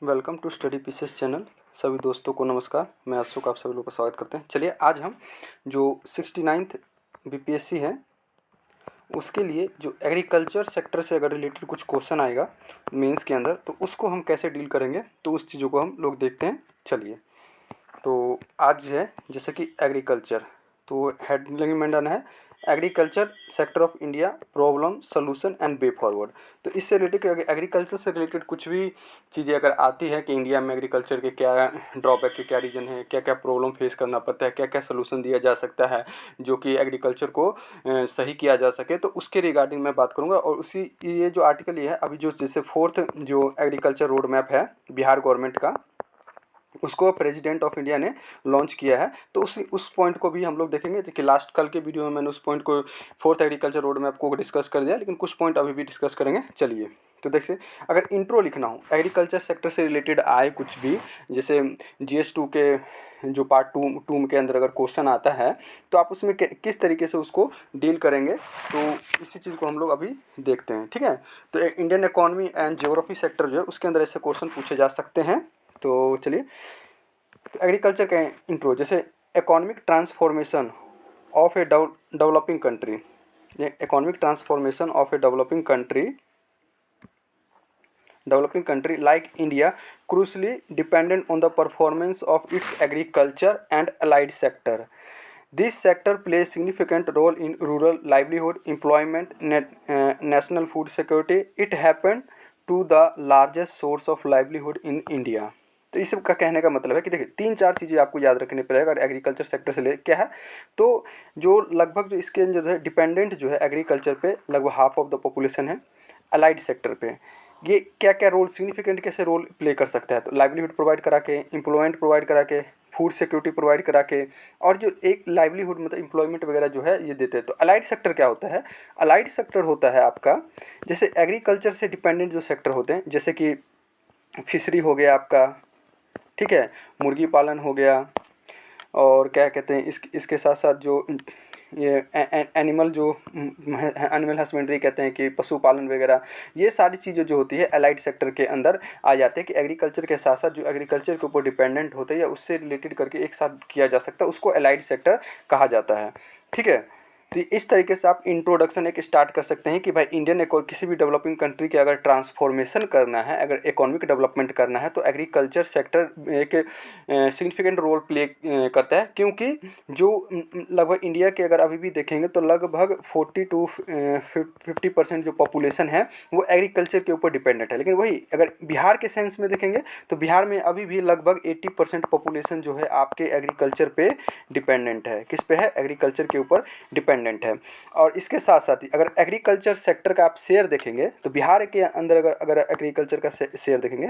Welcome to study pieces channel. सभी दोस्तों को नमस्कार। मैं अशोक, आप सभी लोगों का स्वागत करते हैं। चलिए आज हम जो 69th बीपीएससी है उसके लिए जो एग्रीकल्चर सेक्टर से अगर रिलेटेड कुछ क्वेश्चन आएगा मेंस के अंदर, तो उसको हम कैसे डील करेंगे, तो उस चीज़ों को हम लोग देखते हैं। चलिए, तो आज है जैसे कि एग्रीकल्चर, तो हेडलाइन में डन है agriculture sector of India problem solution and way forward. तो इससे रिलेटेड एग्रीकल्चर से रिलेटेड कुछ भी चीज़ें अगर आती है कि इंडिया में एग्रीकल्चर के क्या ड्रॉबैक के क्या रीज़न है, क्या क्या प्रॉब्लम फेस करना पड़ता है, क्या क्या सोल्यूशन दिया जा सकता है जो कि एग्रीकल्चर को सही किया जा सके, तो उसके रिगार्डिंग मैं बात करूँगा। और उसी ये जो आर्टिकल ये है अभी जो जैसे 4th जो एग्रीकल्चर रोड मैप है बिहार गवर्नमेंट का, उसको प्रेसिडेंट ऑफ इंडिया ने लॉन्च किया है। तो उस पॉइंट को भी हम लोग देखेंगे कि लास्ट कल के वीडियो में मैंने उस पॉइंट को 4th एग्रीकल्चर रोड मैप को डिस्कस कर दिया, लेकिन कुछ पॉइंट अभी भी डिस्कस करेंगे। चलिए, तो देखिए, अगर इंट्रो लिखना हो एग्रीकल्चर सेक्टर से रिलेटेड आए कुछ भी, जैसे GS2 के जो पार्ट टू के अंदर अगर क्वेश्चन आता है तो आप उसमें किस तरीके से उसको डील करेंगे, तो इसी चीज़ को हम लोग अभी देखते हैं। ठीक है, तो Indian economy and geography sector जो है उसके अंदर ऐसे क्वेश्चन पूछे जा सकते हैं। तो चलिए, तो एग्रीकल्चर का इंट्रो, जैसे economic transformation of a developing country, economic transformation of A developing country like India crucially dependent on the performance of its agriculture and allied sector. This sector plays significant role in rural livelihood, employment, national food security. It happened to the largest source of livelihood in India. तो इस सब का कहने का मतलब है कि देखिए 3-4 चीज़ें आपको याद रखनी पड़ेगा अगर एग्रीकल्चर सेक्टर से ले क्या है। तो जो लगभग जो इसके जो है डिपेंडेंट जो है एग्रीकल्चर पे लगभग हाफ ऑफ द पॉपुलेशन है। अलाइड सेक्टर पे ये क्या क्या रोल सिग्निफिकेंट कैसे रोल प्ले कर सकता है, तो लाइवलीहुड प्रोवाइड करा के, एम्प्लॉयमेंट प्रोवाइड करा के, फूड सिक्योरिटी प्रोवाइड करा के, और जो एक लाइवलीहुड मतलब एम्प्लॉयमेंट वगैरह जो है ये देते हैं। तो अलाइड सेक्टर क्या होता है? अलाइड सेक्टर होता है आपका जैसे एग्रीकल्चर से डिपेंडेंट जो सेक्टर होते हैं, जैसे कि फिशरी हो गया आपका, ठीक है, मुर्गी पालन हो गया, और क्या कहते हैं इसके साथ साथ जो ये एनिमल जो एनिमल हस्बेंड्री कहते हैं कि पशुपालन वगैरह, ये सारी चीज़ें जो होती है अलाइड सेक्टर के अंदर आ जाते हैं कि एग्रीकल्चर के साथ साथ जो एग्रीकल्चर के ऊपर डिपेंडेंट होते हैं या उससे रिलेटेड करके एक साथ किया जा सकता है, उसको अलाइड सेक्टर कहा जाता है। ठीक है, तो इस तरीके से आप इंट्रोडक्शन एक स्टार्ट कर सकते हैं कि भाई इंडियन किसी भी डेवलपिंग कंट्री के अगर ट्रांसफॉर्मेशन करना है, अगर इकोनॉमिक डेवलपमेंट करना है, तो एग्रीकल्चर सेक्टर एक सिग्निफिकेंट रोल प्ले करता है। क्योंकि जो लगभग इंडिया के अगर अभी भी देखेंगे तो लगभग 40 to 50% जो पॉपुलेशन है वो एग्रीकल्चर के ऊपर डिपेंडेंट है। लेकिन वही अगर बिहार के सेंस में देखेंगे तो बिहार में अभी भी लगभग 80% पॉपुलेशन जो है आपके एग्रीकल्चर पे डिपेंडेंट है। किस पे है? एग्रीकल्चर के ऊपर डिपेंडेंट है। और इसके साथ साथ ही अगर एग्रीकल्चर सेक्टर का आप शेयर देखेंगे तो बिहार के अंदर अगर एग्रीकल्चर का शेयर देखेंगे,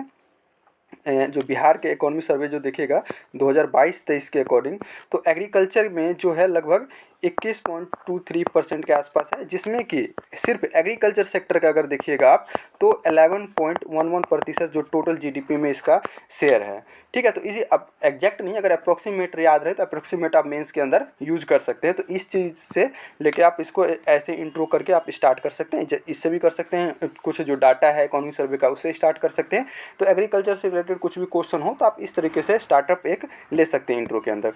जो बिहार के इकोनॉमी सर्वे जो देखिएगा 2022-23 के अकॉर्डिंग, तो एग्रीकल्चर में जो है लगभग 21.23% के आसपास है, जिसमें कि सिर्फ एग्रीकल्चर सेक्टर का अगर देखिएगा आप तो 11.11% जो टोटल GDP में इसका शेयर है। ठीक है, तो इसी अब एग्जैक्ट नहीं, अगर अप्रोक्सीमेट याद रहे तो अप्रोक्सीमेट आप मेंस के अंदर यूज कर सकते हैं। तो इस चीज़ से लेके आप इसको ऐसे इंट्रो करके आप स्टार्ट कर सकते हैं। इससे भी कर सकते हैं, कुछ जो डाटा है इकोनॉमी सर्वे का उससे स्टार्ट कर सकते हैं। तो एग्रीकल्चर से रिलेटेड कुछ भी क्वेश्चन हो तो आप इस तरीके से स्टार्टअप एक ले सकते हैं इंट्रो के अंदर।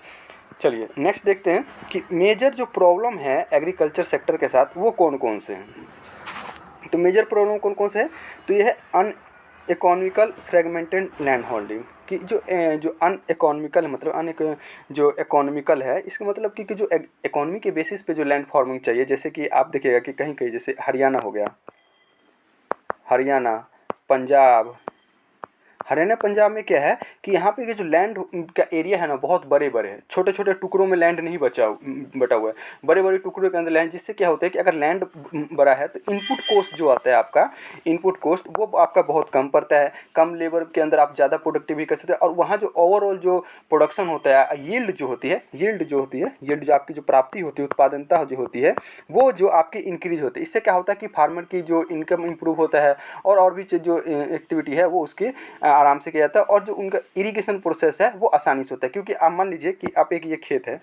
चलिए नेक्स्ट देखते हैं कि मेजर जो प्रॉब्लम है एग्रीकल्चर सेक्टर के साथ वो कौन कौन से हैं। तो मेजर प्रॉब्लम कौन कौन से है? तो ये है अन इकोनॉमिकल फ्रेगमेंटेड लैंड होल्डिंग, कि जो अन इकोनॉमिकल मतलब जो इकोनॉमिकल है, इसका मतलब कि जो इकोनॉमी के बेसिस पे जो लैंड फार्मिंग चाहिए, जैसे कि आप देखिएगा कि कहीं कहीं जैसे हरियाणा हो गया, हरियाणा पंजाब, हरियाणा पंजाब में क्या है कि यहाँ पे जो लैंड का एरिया है ना बहुत बड़े बड़े है, छोटे छोटे टुकड़ों में लैंड नहीं बटा हुआ है, बड़े बड़े टुकड़ों के अंदर लैंड, जिससे क्या होता है कि अगर लैंड बड़ा है तो इनपुट कॉस्ट जो आता है आपका, इनपुट कॉस्ट वो आपका बहुत कम पड़ता है, कम लेबर के अंदर आप ज़्यादा प्रोडक्टिविटी कर सकते हैं, और वहाँ जो ओवरऑल जो प्रोडक्शन होता है, यील्ड जो होती है, यील्ड जो आपकी जो प्राप्ति होती है, उत्पादनता जो होती है, वो जो आपकी इंक्रीज होती है। इससे क्या होता है कि फार्मर की जो इनकम इंप्रूव होता है, और भी जो एक्टिविटी है वो उसकी आराम से किया जाता है, और जो उनका इरिगेशन प्रोसेस है वो आसानी से होता है। क्योंकि आप मान लीजिए कि आप एक ये खेत है,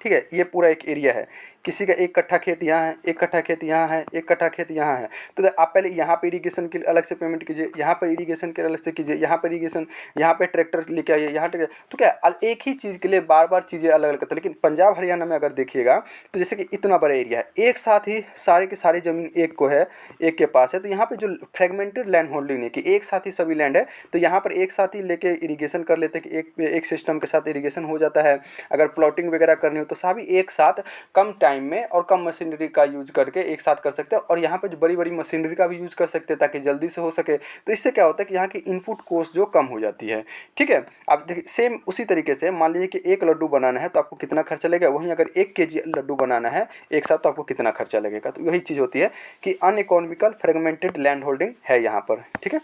ठीक है, ये पूरा एक एरिया है, किसी का 1 कट्ठा खेत यहाँ है, 1 कट्ठा खेत यहाँ है, 1 कट्ठा खेत यहाँ है, तो आप पहले यहाँ पे इरीगेशन के लिए अलग से पेमेंट कीजिए, यहाँ पर इरीगेशन के लिए अलग से कीजिए, यहाँ पर इरीगेशन, यहाँ पे ट्रैक्टर लेके आइए, यहाँ ट्रैक्टर, तो क्या एक ही चीज़ के लिए बार बार चीज़ें अलग अलग करते हैं। लेकिन पंजाब हरियाणा में अगर देखिएगा तो जैसे कि इतना बड़ा एरिया है, एक साथ ही सारे के सारी ज़मीन एक को है, एक के पास है, तो यहाँ पे जो फ्रेगमेंटेड लैंड होल्डिंग है कि एक साथ ही सभी लैंड है, तो यहाँ पर एक साथ ही लेके इरीगेशन कर लेते हैं कि एक सिस्टम के साथ इरीगेशन हो जाता है। अगर प्लॉटिंग वगैरह करनी हो तो सभी एक साथ कम टाइम में और कम मशीनरी का यूज करके एक साथ कर सकते हैं, और यहाँ पे जो बड़ी बड़ी मशीनरी का भी यूज़ कर सकते हैं ताकि जल्दी से हो सके। तो इससे क्या होता है कि यहाँ की इनपुट कॉस्ट जो कम हो जाती है। ठीक है, आप देखिए सेम उसी तरीके से मान लीजिए कि 1 लड्डू बनाना है तो आपको कितना खर्चा लगेगा, वहीं अगर 1 केजी लड्डू बनाना है एक साथ तो आपको कितना खर्चा लगेगा। तो यही चीज़ होती है कि अनइकोनॉमिकल फ्रेगमेंटेड लैंड होल्डिंग है यहाँ पर। ठीक है,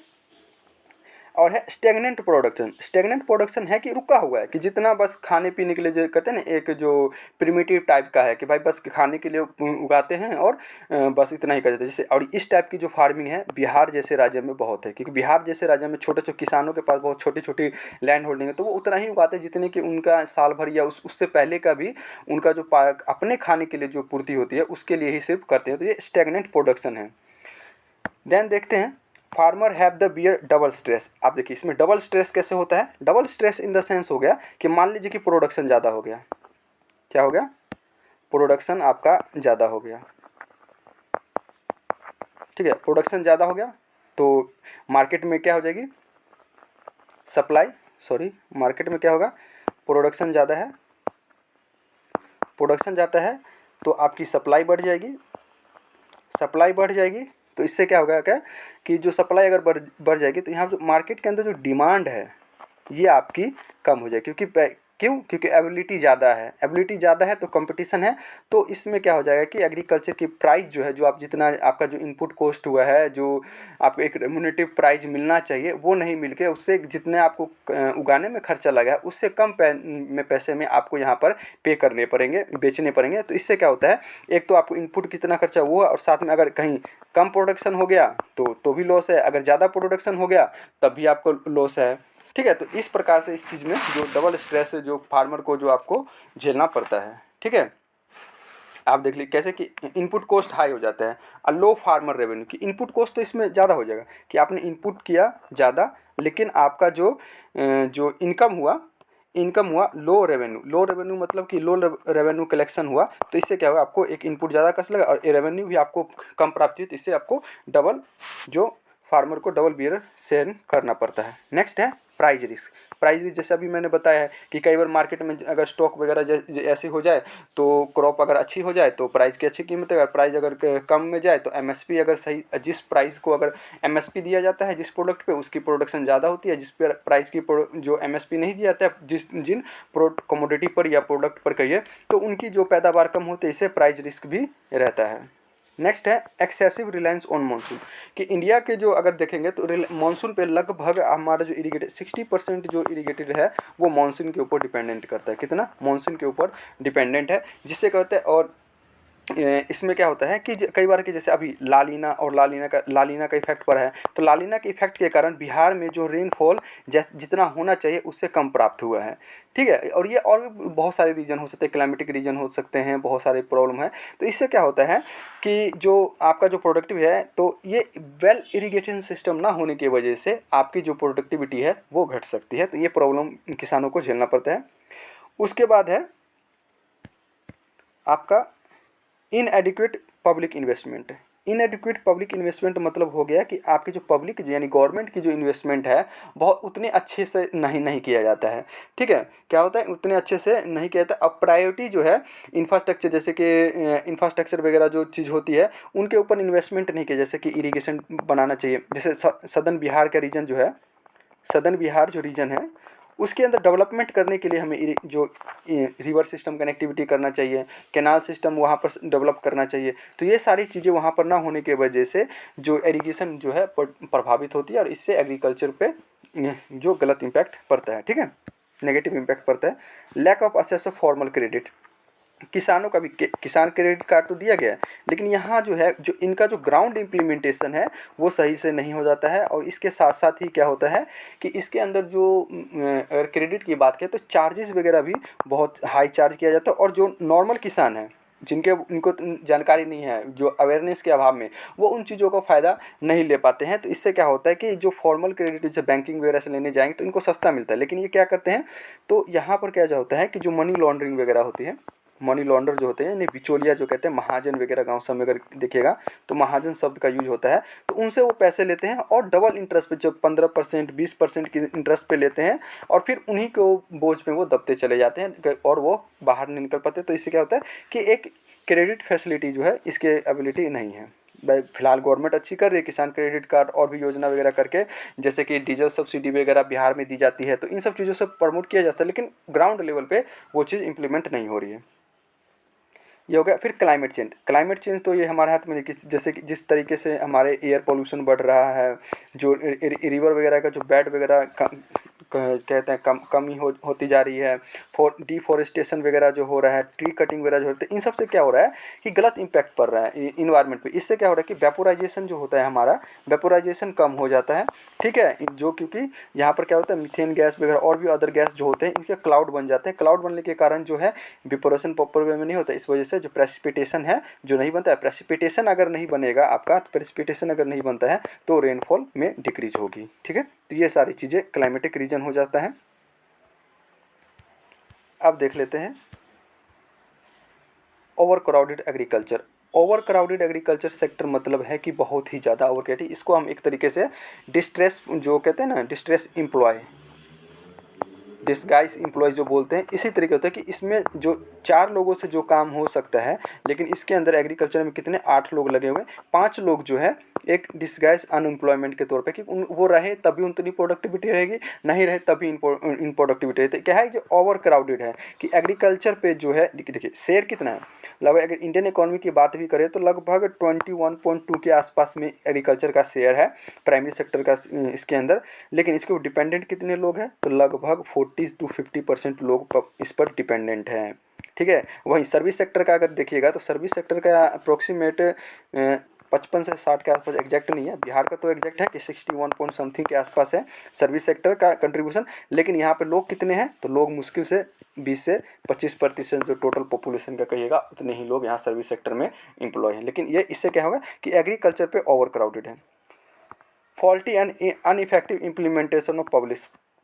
और है स्टेगनेंट प्रोडक्शन। स्टेगनेंट प्रोडक्शन है कि रुका हुआ है, कि जितना बस खाने पीने के लिए जो कहते हैं ना, एक जो प्रिमिटिव टाइप का है कि भाई बस खाने के लिए उगाते हैं और बस इतना ही कर देते हैं जैसे। और इस टाइप की जो फार्मिंग है बिहार जैसे राज्य में बहुत है, क्योंकि बिहार जैसे राज्य में छोटे छोटे किसानों के पास बहुत छोटी छोटी लैंड होल्डिंग है, तो वो उतना ही उगाते हैं जितने कि उनका साल भर या उससे पहले का भी उनका जो अपने खाने के लिए जो पूर्ति होती है उसके लिए ही सिर्फ करते हैं। तो ये स्टेगनेंट प्रोडक्शन है। देन देखते हैं farmer have the bear double stress. आप देखिए इसमें डबल स्ट्रेस कैसे होता है। Double stress in the sense हो गया कि मान लीजिए कि प्रोडक्शन ज़्यादा हो गया, क्या हो गया, प्रोडक्शन आपका ज़्यादा हो गया। ठीक है, प्रोडक्शन ज़्यादा हो गया तो मार्केट में क्या हो जाएगी, मार्केट में क्या होगा, प्रोडक्शन ज़्यादा है, प्रोडक्शन ज़्यादा है तो आपकी सप्लाई बढ़ जाएगी, सप्लाई बढ़ जाएगी तो इससे क्या होगा क्या कि जो सप्लाई अगर बढ़ जाएगी तो यहाँ जो मार्केट के अंदर जो डिमांड है ये आपकी कम हो जाएगी। क्योंकि एबिलिटी ज़्यादा है, एबिलिटी ज़्यादा है तो कंपटीशन है, तो इसमें क्या हो जाएगा कि एग्रीकल्चर की प्राइस जो है, जो आप जितना आपका जो इनपुट कॉस्ट हुआ है, जो आपको एक रेम्युनेटिव प्राइस मिलना चाहिए वो नहीं मिल के उससे जितने आपको उगाने में खर्चा लगा है उससे कम पैसे में आपको यहाँ पर पे करने पड़ेंगे, बेचने पड़ेंगे। तो इससे क्या होता है, एक तो आपको इनपुट कितना खर्चा हुआ और साथ में अगर कहीं कम प्रोडक्शन हो गया तो भी लॉस है, अगर ज़्यादा प्रोडक्शन हो गया तब भी आपको लॉस है। ठीक है, तो इस प्रकार से इस चीज़ में जो डबल स्ट्रेस है जो फार्मर को जो आपको झेलना पड़ता है। ठीक है, आप देख लीजिए कैसे कि इनपुट कॉस्ट हाई हो जाता है और लो फार्मर रेवेन्यू की इनपुट कॉस्ट तो इसमें ज़्यादा हो जाएगा कि आपने इनपुट किया ज़्यादा लेकिन आपका जो इनकम हुआ लो रेवेन्यू मतलब कि लो रेवेन्यू कलेक्शन हुआ। तो इससे क्या होगा, आपको एक इनपुट ज़्यादा खर्च लगा और रेवेन्यू भी आपको कम प्राप्त हुई, तो इससे आपको डबल जो फार्मर को डबल बियर सहन करना पड़ता है। नेक्स्ट है प्राइस रिस्क। प्राइस रिस्क जैसे अभी मैंने बताया है कि कई बार मार्केट में अगर स्टॉक वगैरह ऐसे हो जाए तो क्रॉप अगर अच्छी हो जाए तो प्राइस की अच्छी कीमत है, अगर प्राइस अगर कम में जाए तो एमएसपी अगर सही जिस प्राइस को अगर एमएसपी दिया जाता है जिस प्रोडक्ट पे उसकी प्रोडक्शन ज़्यादा होती है, जिस पर प्राइस की जो एमएसपी नहीं दिया जाता है जिन कमोडिटी पर या प्रोडक्ट पर कहिए तो उनकी जो पैदावार कम होती है, इससे प्राइस रिस्क भी रहता है। नेक्स्ट है एक्सेसिव रिलायंस ऑन मानसून कि इंडिया के जो अगर देखेंगे तो मानसून पे लगभग हमारा जो इरीगेटेड 60% जो इरीगेटेड है वो मानसून के ऊपर डिपेंडेंट करता है। कितना, मानसून के ऊपर डिपेंडेंट है, जिससे कहते हैं। और इसमें क्या होता है कि कई बार कि जैसे अभी लालीना का इफेक्ट पड़ा है, तो लालीना के इफेक्ट के कारण बिहार में जो रेनफॉल जितना होना चाहिए उससे कम प्राप्त हुआ है। ठीक है, और ये और भी बहुत सारे रीजन हो सकते हैं, क्लाइमेटिक रीजन हो सकते हैं, बहुत सारे प्रॉब्लम है। तो इससे क्या होता है कि जो आपका जो प्रोडक्टिव है तो ये वेल इरीगेशन सिस्टम ना होने की वजह से आपकी जो प्रोडक्टिविटी है वो घट सकती है। तो ये प्रॉब्लम किसानों को झेलना पड़ता है। उसके बाद है आपका इनएडिक्वेट पब्लिक इन्वेस्टमेंट। इनएडिक्वेट पब्लिक इन्वेस्टमेंट मतलब हो गया कि आपकी जो पब्लिक यानी गवर्नमेंट की जो इन्वेस्टमेंट है बहुत उतने अच्छे से नहीं किया जाता है। ठीक है, क्या होता है, उतने अच्छे से नहीं किया जाता। अब प्रायोरिटी जो है इंफ्रास्ट्रक्चर, जैसे कि इंफ्रास्ट्रक्चर वगैरह जो चीज़ होती है उनके ऊपर इन्वेस्टमेंट नहीं किया, जैसे कि इरीगेशन बनाना चाहिए। जैसे सदर्न बिहार का रीजन जो है, सदर्न बिहार जो रीजन है उसके अंदर डेवलपमेंट करने के लिए हमें जो रिवर सिस्टम कनेक्टिविटी करना चाहिए, कैनाल सिस्टम वहाँ पर डेवलप करना चाहिए। तो ये सारी चीज़ें वहाँ पर ना होने की वजह से जो इरिगेशन जो है प्रभावित होती है और इससे एग्रीकल्चर पे जो गलत इम्पैक्ट पड़ता है। ठीक है, नेगेटिव इम्पैक्ट पड़ता है। Lack of access of formal credit, किसानों का भी किसान क्रेडिट कार्ड तो दिया गया है लेकिन यहाँ जो है जो इनका जो ग्राउंड इम्प्लीमेंटेशन है वो सही से नहीं हो जाता है। और इसके साथ साथ ही क्या होता है कि इसके अंदर जो अगर क्रेडिट की बात करें तो चार्जेस वगैरह भी बहुत हाई चार्ज किया जाता है। और जो नॉर्मल किसान है जिनके इनको जानकारी नहीं है, जो अवेयरनेस के अभाव में वो उन चीज़ों का फ़ायदा नहीं ले पाते हैं। तो इससे क्या होता है कि जो फॉर्मल क्रेडिट जैसे बैंकिंग वगैरह से लेने जाएंगे तो इनको सस्ता मिलता है, लेकिन ये क्या करते हैं, तो यहाँ पर क्या जो होता है कि जो मनी लॉन्ड्रिंग वगैरह होती है, मनी लॉन्डर जो होते हैं यानी बिचौलिया जो कहते हैं, महाजन वगैरह गांव सब में अगर देखिएगा तो महाजन शब्द का यूज होता है, तो उनसे वो पैसे लेते हैं और डबल इंटरेस्ट पे, जो 15% 20% की इंटरेस्ट पे लेते हैं, और फिर उन्हीं को बोझ में वो दबते चले जाते हैं और वो बाहर नहीं निकल पाते। तो इससे क्या होता है कि एक क्रेडिट फैसिलिटी जो है इसके एबिलिटी नहीं है। भाई फिलहाल गवर्नमेंट अच्छी कर रही है, किसान क्रेडिट कार्ड और भी योजना वगैरह करके, जैसे कि डीजल सब्सिडी वगैरह बिहार में दी जाती है, तो इन सब चीज़ों से प्रमोट किया जाता है, लेकिन ग्राउंड लेवल पे वो चीज़ इंप्लीमेंट नहीं हो रही है। ये हो गया। फिर क्लाइमेट चेंज। क्लाइमेट चेंज तो ये हमारे हाथ में है, जैसे कि जिस तरीके से हमारे एयर पोल्यूशन बढ़ रहा है, जो रिवर वगैरह का जो बेड वगैरह कहते हैं कमी होती जा रही है, डिफॉरेस्टेशन वगैरह जो हो रहा है, ट्री कटिंग वगैरह जो होता है, इन सब से क्या हो रहा है कि गलत इम्पैक्ट पड़ रहा है इन्वायरमेंट पे। इससे क्या हो रहा है कि वेपोराइजेशन जो होता है हमारा, वेपोराइजेशन कम हो जाता है, ठीक है, जो क्योंकि यहाँ पर क्या होता है मीथेन गैस वगैरह और भी अदर गैस जो होते हैं इनके क्लाउड बन जाते हैं। क्लाउड बनने के कारण जो है वेपोरेशन प्रॉपर वे में नहीं होता, इस वजह से जो प्रेसिपिटेशन है जो नहीं बनता है, प्रेसिपिटेशन अगर नहीं बनेगा आपका, प्रेसिपिटेशन अगर नहीं बनता है तो रेनफॉल में डिक्रीज होगी, ठीक है। तो ये सारी चीज़ें क्लाइमेटिक रीजन हो जाता है। अब देख लेते हैं over crowded agriculture. Over crowded agriculture sector मतलब है कि बहुत ही ज़्यादा ओवर क्राउडेड, इसको हम एक तरीके से डिस्ट्रेस जो कहते हैं ना, डिस्ट्रेस एम्प्लॉय, डिस्गाइज एम्प्लॉय जो बोलते हैं, इसी तरीके होता है कि इसमें जो 4 लोगों से जो काम हो सकता है, लेकिन इसके अंदर एग्रीकल्चर में कितने 8 लोग लगे हुए हैं। 5 लोग जो है एक डिस्गाइज अनएम्प्लॉयमेंट के तौर पे कि वो रहे तभी उनकी प्रोडक्टिविटी रहेगी, नहीं रहे तभी इन प्रोडक्टिविटी रहती है। क्या है जो ओवर क्राउडेड है कि एग्रीकल्चर पे जो है, देखिए शेयर कितना है, लगभग अगर इंडियन इकोनॉमी की बात भी करें तो लगभग 21.2 के आसपास में एग्रीकल्चर का शेयर है प्राइमरी सेक्टर का इसके अंदर, लेकिन इसके ऊपर डिपेंडेंट कितने लोग हैं, तो लगभग 40 to 50% लोग इस पर डिपेंडेंट हैं, ठीक है। वहीं सर्विस सेक्टर का अगर देखिएगा तो सर्विस सेक्टर का अप्रोक्सीमेट 55 से 60 के आसपास, एग्जैक्ट नहीं है, बिहार का तो एग्जैक्ट है कि 61 पॉइंट समथिंग के आसपास है सर्विस सेक्टर का कंट्रीब्यूशन, लेकिन यहाँ पे लोग कितने हैं, तो लोग मुश्किल से 20 से 25% जो टोटल पॉपुलेशन का कहिएगा उतने ही लोग यहाँ सर्विस सेक्टर में एम्प्लॉय हैं। लेकिन ये इससे क्या होगा कि एग्रीकल्चर पे ओवर क्राउडेड है। Faulty and ineffective implementation of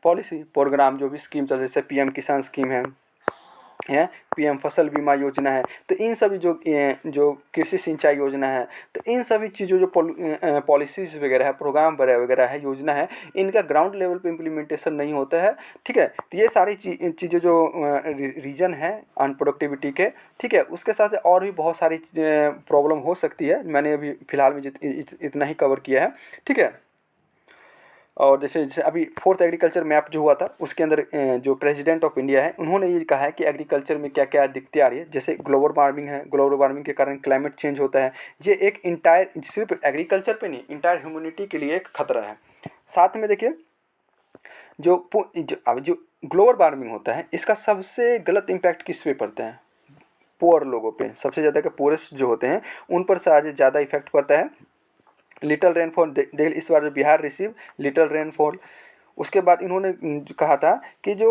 policy programme, जो भी स्कीम चल, जैसे पीएम किसान स्कीम है, पीएम फसल बीमा योजना है, तो इन सभी जो कृषि सिंचाई योजना है, तो इन सभी चीज़ों जो पॉलिसीज़ वगैरह है, प्रोग्राम वगैरह है, योजना है, इनका ग्राउंड लेवल पे इम्प्लीमेंटेशन नहीं होता है, ठीक है। तो ये सारी चीज़ें जो रीजन है अनप्रोडक्टिविटी के, ठीक है, उसके साथ और भी बहुत सारी प्रॉब्लम हो सकती है, मैंने अभी फ़िलहाल में इतना ही कवर किया है, ठीक है। और जैसे अभी 4th एग्रीकल्चर मैप जो हुआ था उसके अंदर जो प्रेसिडेंट ऑफ इंडिया है उन्होंने ये कहा है कि एग्रीकल्चर में क्या क्या दिक्कतें आ रही है, जैसे ग्लोबल वार्मिंग है, ग्लोबल वार्मिंग के कारण क्लाइमेट चेंज होता है, ये एक इंटायर, सिर्फ एग्रीकल्चर पे नहीं इंटायर ह्यूमैनिटी के लिए एक खतरा है। साथ में देखिए जो ग्लोबल वार्मिंग होता है इसका सबसे गलत इम्पैक्ट किस पे पड़ता है, पुअर लोगों पे, सबसे ज़्यादा के पुअरेस्ट जो होते हैं उन पर से आज ज़्यादा इफेक्ट पड़ता है। लिटल रेनफॉल देख इस बार जो बिहार रिसीव लिटल रेनफॉल, उसके बाद इन्होंने कहा था कि जो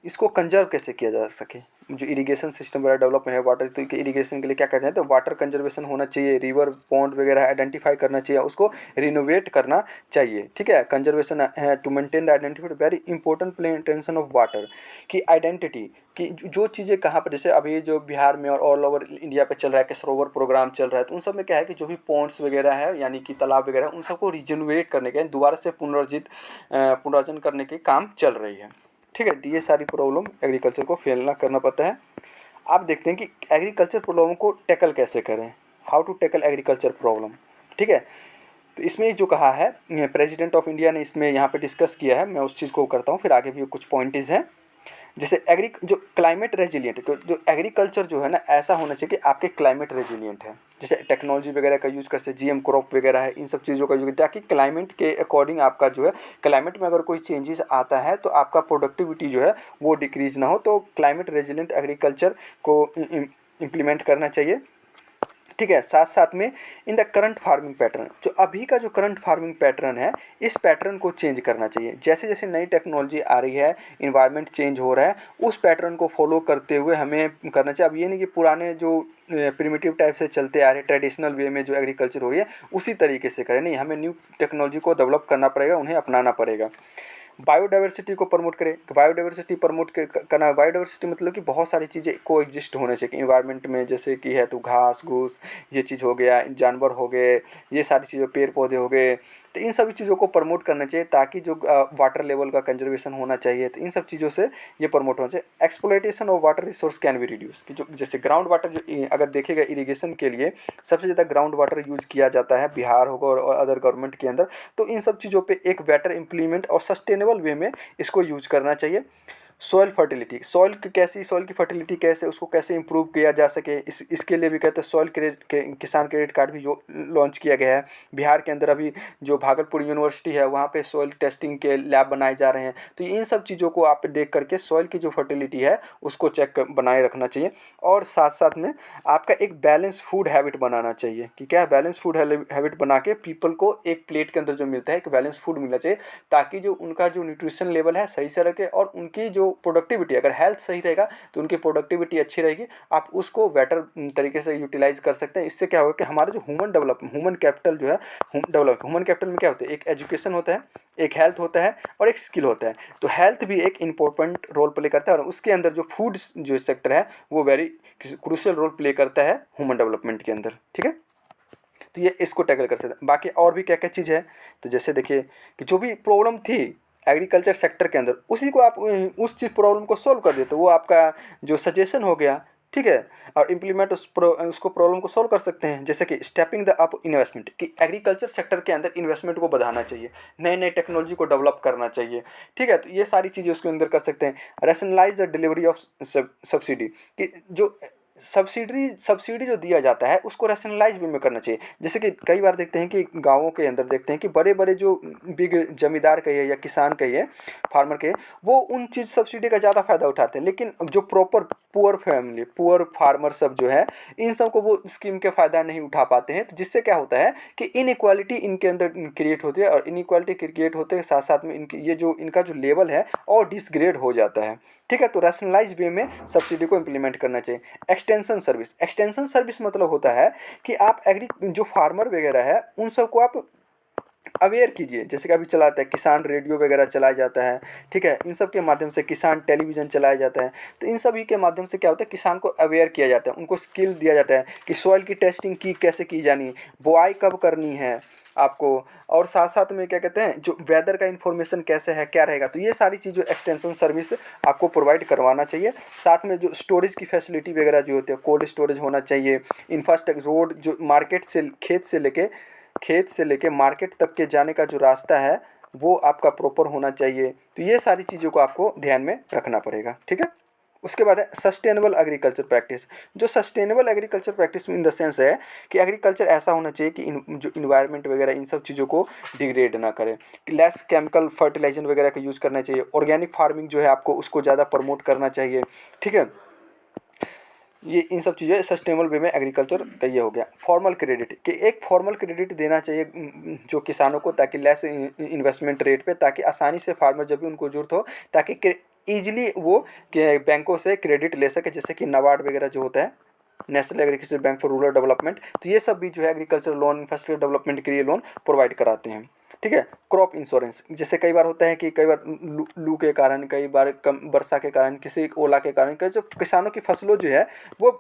इसको कंजर्व कैसे किया जा सके, जो इरिगेशन सिस्टम वगैरह डेवलप है वाटर, तो इरिगेशन के लिए क्या कहते हैं, तो वाटर कंजर्वेशन होना चाहिए, रिवर पॉन्ड वगैरह आइडेंटिफाई करना चाहिए, उसको रिनोवेट करना चाहिए, ठीक है। कंजर्वेशन है to maintain the identity, very important play intention of water की आइडेंटिटी, कि जो चीज़ें कहाँ पर, जैसे अभी जो बिहार में और ऑल ओवर इंडिया पे चल रहा है कि सरोवर प्रोग्राम चल रहा है, तो उन सब में क्या है कि जो भी पॉन्ड्स वगैरह है यानी कि तालाब वगैरह उन सबको रिजनरेट करने के, दोबारा से पुनर्जन करने के काम चल रही है, ठीक है। तो ये सारी प्रॉब्लम एग्रीकल्चर को फेल ना करना पड़ता है। आप देखते हैं कि एग्रीकल्चर प्रॉब्लम को टैकल कैसे करें, how to tackle agriculture problem, ठीक है। तो इसमें जो कहा है प्रेसिडेंट ऑफ इंडिया ने इसमें यहाँ पे डिस्कस किया है, मैं उस चीज़ को करता हूँ, फिर आगे भी कुछ पॉइंट्स हैं। जैसे जो क्लाइमेट रेजिलियंट, जो एग्रीकल्चर जो है ना ऐसा होना चाहिए कि आपके क्लाइमेट रेजिलियंट है, जैसे टेक्नोलॉजी वगैरह का यूज़ करते, जीएम क्रॉप वगैरह है, इन सब चीज़ों का यूज़, ताकि क्लाइमेट के अकॉर्डिंग आपका जो है क्लाइमेट में अगर कोई चेंजेस आता है तो आपका प्रोडक्टिविटी जो है वो डिक्रीज ना हो, तो क्लाइमेट रेजिलियंट एग्रीकल्चर को इम्प्लीमेंट करना चाहिए। ठीक है। साथ साथ में in the current farming pattern, जो अभी का जो करंट फार्मिंग पैटर्न है, इस पैटर्न को चेंज करना चाहिए। जैसे जैसे नई टेक्नोलॉजी आ रही है, इन्वायरमेंट चेंज हो रहा है, उस पैटर्न को फॉलो करते हुए हमें करना चाहिए। अब ये नहीं कि पुराने जो प्रिमिटिव टाइप से चलते आ रहे ट्रेडिशनल वे में जो एग्रीकल्चर हो रही है उसी तरीके से करें, नहीं, हमें न्यू टेक्नोलॉजी को डेवलप करना पड़ेगा, उन्हें अपनाना पड़ेगा। बायोडाइवर्सिटी को प्रमोट करें। बायोडाइवर्सिटी प्रमोट करना, बायोडाइवर्सिटी मतलब कि बहुत सारी चीज़ें को एग्जिस्ट होने चाहिए इन्वायरमेंट में, जैसे कि है तो घास घूस ये चीज़ हो गया, जानवर हो गए, ये सारी चीज़ें, पेड़ पौधे हो गए, तो इन सभी चीज़ों को प्रमोट करना चाहिए ताकि जो वाटर लेवल का कंजर्वेशन होना चाहिए, तो इन सब चीज़ों से ये प्रमोट होना चाहिए। Exploitation of water resource can be reduce, कि जो जैसे ग्राउंड वाटर जो अगर देखेगा इरिगेशन के लिए सबसे ज़्यादा ग्राउंड वाटर यूज़ किया जाता है बिहार होगा और अदर गवर्नमेंट के अंदर, तो इन सब चीज़ों पे एक बेटर इम्प्लीमेंट और सस्टेनेबल वे में इसको यूज करना चाहिए। सॉइल फर्टिलिटी, सॉइल की कैसी, सॉइल की फर्टिलिटी कैसे, उसको कैसे इंप्रूव किया जा सके, इसके लिए भी कहते हैं सॉइल किसान क्रेडिट कार्ड भी जो लॉन्च किया गया है। बिहार के अंदर अभी जो भागलपुर यूनिवर्सिटी है वहाँ पे सॉइल टेस्टिंग के लैब बनाए जा रहे हैं। तो इन सब चीज़ों को आप देख करके सॉइल की जो फर्टिलिटी है उसको बनाए रखना चाहिए। और साथ साथ में आपका एक बैलेंस फूड हैबिट बनाना चाहिए, कि क्या बैलेंस फूड हैबिट बना के पीपल को एक प्लेट के अंदर जो मिलता है एक बैलेंस फूड मिलना चाहिए, ताकि जो उनका जो न्यूट्रिशन लेवल है सही से रखे और उनकी जो प्रोडक्टिविटी, अगर हेल्थ सही रहेगा तो उनकी प्रोडक्टिविटी अच्छी रहेगी, आप उसको बेटर तरीके से यूटिलाइज कर सकते हैं। इससे क्या होगा कि हमारा जो ह्यूमन कैपिटल जो है, ह्यूमन कैपिटल में क्या होता है, एक एजुकेशन होता है, एक हेल्थ होता है और एक स्किल होता है। तो हेल्थ भी एक इंपॉर्टेंट रोल प्ले करता है और उसके अंदर जो फूड जो सेक्टर है वो वेरी क्रूशियल रोल प्ले करता है ह्यूमन डेवलपमेंट के अंदर। ठीक है, तो ये इसको टैकल कर सकते हैं। बाकी और भी क्या क्या चीज़ है, तो जैसे देखिए कि जो भी प्रॉब्लम थी एग्रीकल्चर सेक्टर के अंदर उसी को आप उस चीज़ प्रॉब्लम को सॉल्व कर देते, तो वो आपका जो सजेशन हो गया, ठीक है, और इम्प्लीमेंट उसको प्रॉब्लम को सॉल्व कर सकते हैं। जैसे कि स्टेपिंग द अप इन्वेस्टमेंट, कि एग्रीकल्चर सेक्टर के अंदर इन्वेस्टमेंट को बढ़ाना चाहिए, नए नए टेक्नोलॉजी को डेवलप करना चाहिए। ठीक है, तो ये सारी चीज़ें उसके अंदर कर सकते हैं। Rationalise the delivery of subsidy, कि जो सब्सिडी जो दिया जाता है उसको रैशनलाइज वे में करना चाहिए। जैसे कि कई बार देखते हैं कि गाँवों के अंदर देखते हैं कि बड़े बड़े जो बिग जमींदार कहिए या किसान कहिए, फार्मर के, वो उन चीज़ सब्सिडी का ज़्यादा फायदा उठाते हैं, लेकिन जो proper poor family, poor farmer सब जो है, इन सब को वो स्कीम के फ़ायदा नहीं उठा पाते हैं। तो जिससे क्या होता है कि इनइक्वालिटी इनके अंदर क्रिएट होती है, और इनइक्वालिटी क्रिएट होते के साथ साथ में इनकी ये जो इनका जो लेवल है और डिसग्रेड हो जाता है। ठीक है, तो रैशनलाइज वे में सब्सिडी को इम्प्लीमेंट करना चाहिए। एक्सटेंशन सर्विस मतलब होता है कि आप जो फार्मर वगैरह है उन सबको आप अवेयर कीजिए। जैसे कि अभी चलाता है किसान रेडियो वगैरह चलाया जाता है, ठीक है, इन सब के माध्यम से किसान टेलीविज़न चलाया जाता है। तो इन सभी के माध्यम से क्या होता है, किसान को अवेयर किया जाता है, उनको स्किल दिया जाता है कि सॉइल की टेस्टिंग की कैसे की जानी है, बुआई कब करनी है आपको, और साथ साथ में क्या कहते हैं जो वेदर का इन्फॉर्मेशन कैसे है क्या रहेगा। तो ये सारी चीज़ें एक्सटेंशन सर्विस आपको प्रोवाइड करवाना चाहिए। साथ में जो स्टोरेज की फैसिलिटी वगैरह जो होती है, कोल्ड स्टोरेज होना चाहिए, इंफ्रास्ट्रक्चर, रोड जो मार्केट से खेत से लेके मार्केट तक के जाने का जो रास्ता है वो आपका प्रॉपर होना चाहिए। तो ये सारी चीज़ों को आपको ध्यान में रखना पड़ेगा। ठीक है, उसके बाद है सस्टेनेबल एग्रीकल्चर प्रैक्टिस। जो sustainable agriculture practice in the sense है कि एग्रीकल्चर ऐसा होना चाहिए कि जो इन्वायरमेंट वगैरह इन सब चीज़ों को डिग्रेड ना करे, लेस केमिकल फर्टिलाइजर वगैरह का यूज़ करना चाहिए, ऑर्गेनिक फार्मिंग जो है आपको उसको ज़्यादा प्रमोट करना चाहिए। ठीक है, ये इन सब चीज़ें सस्टेनेबल वे में एग्रीकल्चर का ये हो गया। फॉर्मल क्रेडिट, कि एक फॉर्मल क्रेडिट देना चाहिए जो किसानों को, ताकि लेस इन्वेस्टमेंट रेट पे, ताकि आसानी से फार्मर जब भी उनको जरूरत हो ताकि ईजिली वो बैंकों से क्रेडिट ले सके, जैसे कि नाबार्ड वगैरह जो होता है, national agriculture bank for rural development. तो ये सब भी जो है एग्रीकल्चर लोन, इंफ्रास्ट्रक्चर डेवलपमेंट के लिए लोन प्रोवाइड कराते हैं। ठीक है, क्रॉप इंश्योरेंस, जैसे कई बार होता है कि कई बार लू के कारण, कई बार कम वर्षा के कारण, किसी ओला के कारण जो किसानों की फसलों जो है वो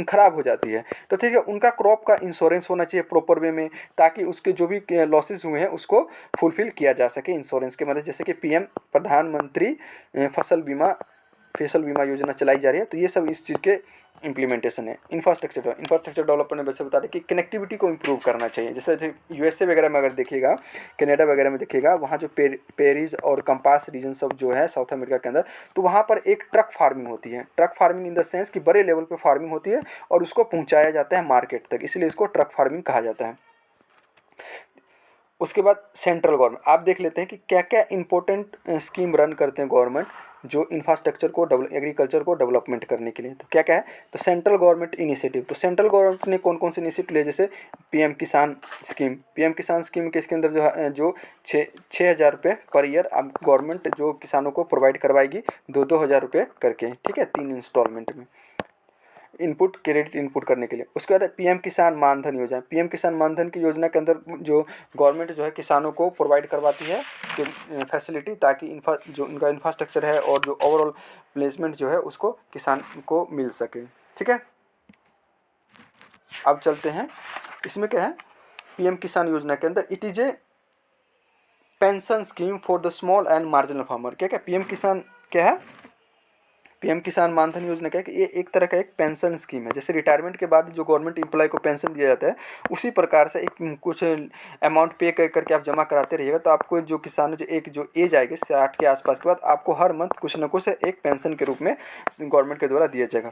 ख़राब हो जाती है। तो ठीक है, उनका क्रॉप का इंश्योरेंस होना चाहिए प्रॉपर वे में, ताकि उसके जो भी लॉसेस हुए हैं उसको फुलफिल किया जा सके इंश्योरेंस के मदद। जैसे कि पीएम प्रधानमंत्री फसल बीमा योजना चलाई जा रही है। तो ये सब इस चीज़ के इम्प्लीमेंटेशन है। इंफ्रास्ट्रक्चर डेवलपमेंट में वैसे बता दें कि कनेक्टिविटी को इम्प्रूव करना चाहिए। जैसे यूएसए वगैरह में अगर देखिएगा, कनाडा वगैरह में देखिएगा, वहाँ जो पेरिस और कंपास रीजन सब जो है साउथ अमेरिका के अंदर, तो वहाँ पर एक ट्रक फार्मिंग होती है। Truck farming in the sense कि बड़े लेवल पे फार्मिंग होती है और उसको पहुँचाया जाता है मार्केट तक, इसलिए इसको ट्रक फार्मिंग कहा जाता है। उसके बाद सेंट्रल गवर्नमेंट, आप देख लेते हैं कि क्या क्या इंपॉर्टेंट स्कीम रन करते हैं गवर्नमेंट। जो इंफ्रास्ट्रक्चर को एग्रीकल्चर को डेवलपमेंट करने के लिए। तो क्या क्या है, तो सेंट्रल गवर्नमेंट इनिशिएटिव, तो सेंट्रल गवर्नमेंट ने कौन कौन से इनिशिएटिव लिए, जैसे पीएम किसान स्कीम। पीएम किसान स्कीम के इसके अंदर जो 6,000 रुपये पर ईयर अब गवर्नमेंट जो किसानों को प्रोवाइड करवाएगी 2-2 हज़ार रुपये करके, ठीक है, 3 इंस्टॉलमेंट में इनपुट क्रेडिट इनपुट करने के लिए। उसके बाद पीएम किसान मानधन योजना। पीएम किसान मानधन की योजना के अंदर जो गवर्नमेंट जो है किसानों को प्रोवाइड करवाती है फैसिलिटी, ताकि जो उनका इंफ्रास्ट्रक्चर है और जो ओवरऑल प्लेसमेंट जो है उसको किसान को मिल सके, ठीक है। अब चलते हैं, इसमें क्या है, पीएम किसान योजना के अंदर it is a pension scheme for the small and marginal farmer. क्या क्या पीएम किसान क्या है, पीएम किसान मानधन योजना क्या है कि ये एक तरह का एक पेंशन स्कीम है। जैसे रिटायरमेंट के बाद जो गवर्नमेंट एम्प्लॉय को पेंशन दिया जाता है, उसी प्रकार से एक कुछ अमाउंट पे करके आप जमा कराते रहिएगा, तो आपको जो किसानों जो एज आएगी 60 के आसपास के बाद, आपको हर मंथ कुछ न कुछ एक पेंशन के रूप में गवर्नमेंट के द्वारा दिया जाएगा।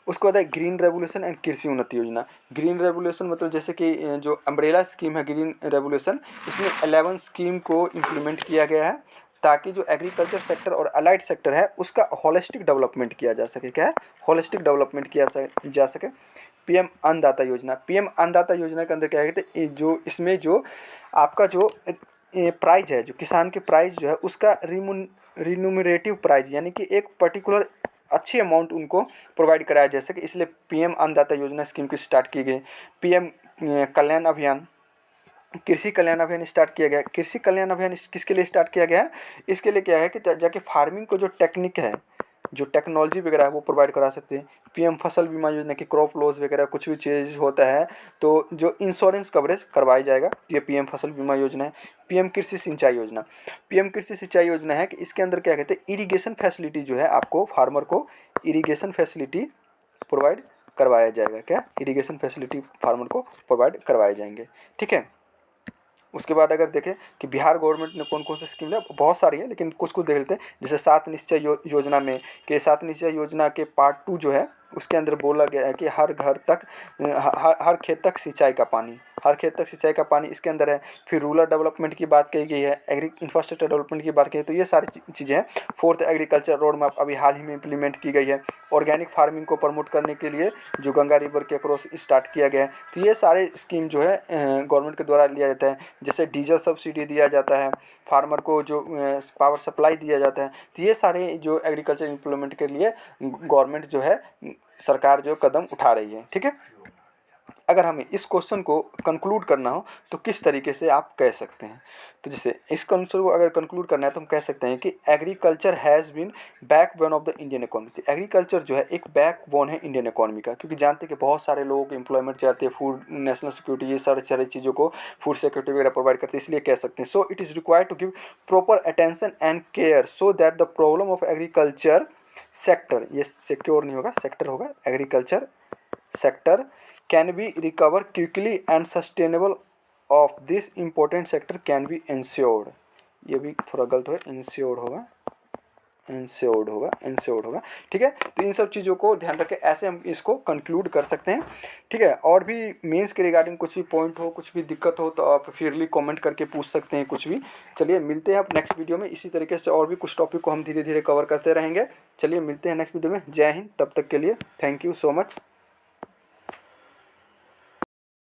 उसके बाद है ग्रीन रेवोल्यूशन एंड कृषि उन्नति योजना। ग्रीन रेवोल्यूशन मतलब जैसे कि जो अम्ब्रेला स्कीम है ग्रीन रेवोल्यूशन, इसमें 11 स्कीम को इम्प्लीमेंट किया गया है, ताकि जो एग्रीकल्चर सेक्टर और अलाइड सेक्टर है उसका होलिस्टिक डेवलपमेंट किया जा सके। क्या है, होलिस्टिक डेवलपमेंट किया जा सके। पीएम अन्नदाता योजना। पीएम अन्नदाता योजना के अंदर क्या है कि जो इसमें जो आपका जो प्राइज है, जो किसान के प्राइस जो है उसका रिन्यूमरेटिव प्राइज, यानी कि एक पर्टिकुलर अच्छी अमाउंट उनको प्रोवाइड कराया जा सके, इसलिए पीएम अन्नदाता योजना स्कीम की स्टार्ट की गई। पीएम कल्याण अभियान, कृषि कल्याण अभियान स्टार्ट किया गया। कृषि कल्याण अभियान किसके लिए स्टार्ट किया गया है, इसके लिए क्या है कि जाके फार्मिंग को जो टेक्निक है, जो टेक्नोलॉजी वगैरह है वो प्रोवाइड करा सकते हैं। पीएम फसल बीमा योजना की क्रॉप लॉस वगैरह कुछ भी चीज़ होता है तो जो इंश्योरेंस कवरेज करवाया जाएगा, ये पीएम फसल बीमा योजना है। पीएम कृषि सिंचाई योजना। पीएम कृषि सिंचाई योजना है कि इसके अंदर क्या कहते हैं, इरिगेशन फैसिलिटी जो है आपको फार्मर को इरिगेशन फैसिलिटी प्रोवाइड करवाया जाएगा। क्या, इरिगेशन फैसिलिटी फार्मर को प्रोवाइड करवाए जाएंगे, ठीक है। उसके बाद अगर देखें कि बिहार गवर्नमेंट ने कौन कौन से स्कीम लिया, बहुत सारी है लेकिन कुछ कुछ देख लेते हैं। जैसे 7 निश्चय योजना में, कि 7 निश्चय योजना के पार्ट 2 जो है उसके अंदर बोला गया है कि हर घर तक हर खेत तक सिंचाई का पानी, हर खेत तक सिंचाई का पानी इसके अंदर है। फिर रूरल डेवलपमेंट की बात कही गई है, इंफ्रास्ट्रक्चर डेवलपमेंट की बात कही, तो ये सारी चीज़ें हैं। 4th एग्रीकल्चर रोड मैप अभी हाल ही में इम्प्लीमेंट की गई है। ऑर्गेनिक फार्मिंग को प्रमोट करने के लिए जो गंगा रिवर के अक्रॉस स्टार्ट किया गया है, तो ये सारे स्कीम जो है गवर्नमेंट के द्वारा लिया जाता है। जैसे डीजल सब्सिडी दिया जाता है, फार्मर को जो पावर सप्लाई दिया जाता है, तो ये सारे जो एग्रीकल्चर इम्प्लीमेंट के लिए गवर्नमेंट जो है, सरकार जो कदम उठा रही है, ठीक है। अगर हमें इस क्वेश्चन को कंक्लूड करना हो तो किस तरीके से आप कह सकते हैं, तो जैसे इस क्वेश्चन को अगर कंक्लूड करना है तो हम कह सकते हैं कि agriculture has been backbone of the Indian economy. Agriculture जो है एक बैकबोन है इंडियन इकोनॉमी का, क्योंकि जानते हैं कि बहुत सारे लोगों को एम्प्लॉयमेंट चाहते हैं, फूड नेशनल सिक्योरिटी, ये सारी चीज़ों को फूड सिक्योरिटी वगैरह प्रोवाइड करते हैं, इसलिए कह सकते हैं। So it is required to give proper attention and care so that the problem of agriculture sector, ये सिक्योर नहीं होगा, सेक्टर होगा, agriculture sector can be recover quickly and sustainable of this important sector can be ensured। ये भी थोड़ा गलत है, insured होगा, ठीक है। तो इन सब चीज़ों को ध्यान रखें, ऐसे हम इसको कंक्लूड कर सकते हैं, ठीक है। और भी मेंस के रिगार्डिंग कुछ भी पॉइंट हो, कुछ भी दिक्कत हो तो आप फिरली कमेंट करके पूछ सकते हैं कुछ भी। चलिए मिलते हैं अब नेक्स्ट वीडियो में, इसी तरीके से और भी कुछ टॉपिक को हम धीरे धीरे कवर करते रहेंगे। चलिए मिलते हैं नेक्स्ट वीडियो में। जय हिंद, तब तक के लिए थैंक यू सो मच।